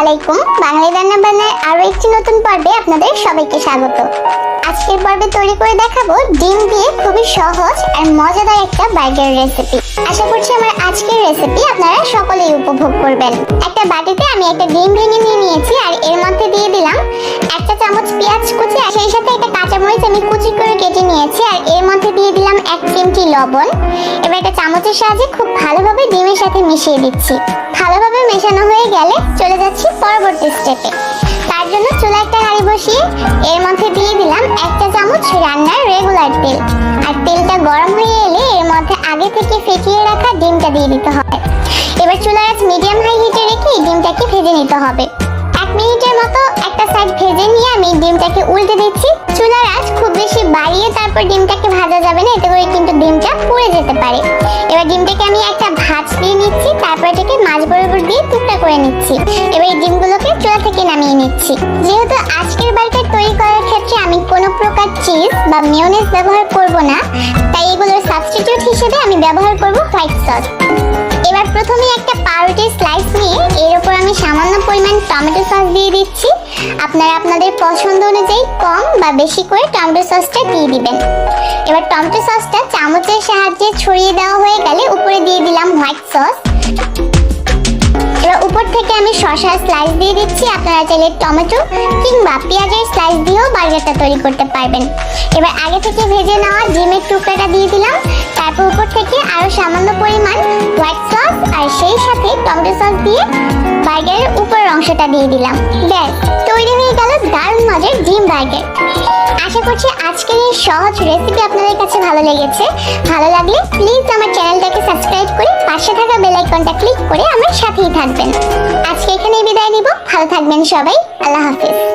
আলাইকুম। বাঙালি রান্না বান্নার আরো একটি নতুন পর্বে আপনাদের সবাইকে স্বাগত। আজকের পর্বে তৈরি করে দেখাবো ডিম দিয়ে খুবই সহজ আর মজাদার একটা বার্গার রেসিপি। আশা করছি আমার আজকের রেসিপি আপনারা সকলেই উপভোগ করবেন। একটা বাটিতে আমি একটা ডিম ভেঙে নিয়ে নিয়েছি আর এর মধ্যে দিয়ে দিলাম একটা চামচ পেঁয়াজ কুচি আর সেই সাথে একটা কাঁচামরিচ আমি কুচি করে কেটে নিয়েছি আর এর মধ্যে দিয়ে দিলাম 1 চিমটি লবণ। এবার একটা চামচের সাহায্যে খুব ভালোভাবে ডিমের সাথে মিশিয়ে দিচ্ছি। ভালোভাবে মেশানো হয়ে গেলে চলে যাচ্ছি পরবর্তী স্টেপে। তার জন্য চুলা একটা হাঁড়ি বসিয়ে এর মধ্যে দিয়ে দিলাম 1 চামচ রান্নার রেগুলার তেল। আর তেলটা গরম হয়ে এলে এর মধ্যে আগে থেকে ফেটিয়ে রাখা ডিমটা দিয়ে দিতে হবে। এবার চুলার আঁচ মিডিয়াম হাই হিটে রেখে ডিমটাকে ভেজে নিতে হবে। 1 মিনিটের মতো একটা সাইড ভেজে নিয়ে আমি ডিমটাকে উল্টে দিচ্ছি। চুলার আঁচ খুব বেশি বাড়িয়ে তারপর ডিমটাকে ভাজা যাবে না, এতে করে কিন্তু ডিমটা পুড়ে যেতে পারে। এবার ডিমটাকে আমি একটা ভাঁজ দিয়ে নিচ্ছি, তারপর এটাকে মাঝ বরাবর দিয়ে টুকরা করে নিচ্ছি। এবার এই ডিমগুলোকে চুলা থেকে নামিয়ে নিচ্ছি। যেহেতু আজকের বার্গার তৈরি করার ক্ষেত্রে আমি কোনো প্রকার চিজ বা মেয়োনেজ ব্যবহার করব না, তাই এগুলোর সাবস্টিটিউট হিসেবে আমি ব্যবহার করব হোয়াইট সস। এবার প্রথমে একটা পাউরুটির স্লাইস নিয়ে এর উপর আমি সামান্য পরিমাণ টমেটো সস দিয়ে দিচ্ছি। আপনারা আপনাদের পছন্দ অনুযায়ী কম বা বেশি করে টমেটো সসটা দিয়ে দিবেন। এবার টমেটো সসটা চামচের সাহায্যে ছড়িয়ে দেওয়া হয়ে গেলে উপরে দিয়ে দিলাম হোয়াইট সস। এবার উপর থেকে আমি শসার স্লাইস দিয়ে দিচ্ছি। আপনারা চাইলে টমেটো কিংবা পেঁয়াজের স্লাইস দিয়েও বার্গারটা তৈরি করতে পারবেন। এবার আগে থেকে ভেজে নেওয়া ডিমের টুকরাটা দিয়ে দিলাম। তারপর উপর থেকে আরো সামান্য পরিমাণ হোয়াইট সস আর সেই সাথে টমেটো সস দিয়ে বার্গারের উপরের অংশটা দিয়ে দিলাম। ব্যাস, তৈরি হয়ে গেল দারুণ মজার ডিম বার্গার। আশা করছি আজকের এই সহজ রেসিপি আপনাদের কাছে ভালো লেগেছে। ভালো লাগলে প্লিজ আমার চ্যানেলটাকে সাবস্ক্রাইব করে পাশে থাকা বেল আইকনটা ক্লিক করে আমার সাথেই থাকবেন। আজকে এখানেই বিদায় নিব। ভালো থাকবেন সবাই। আল্লাহ হাফেজ।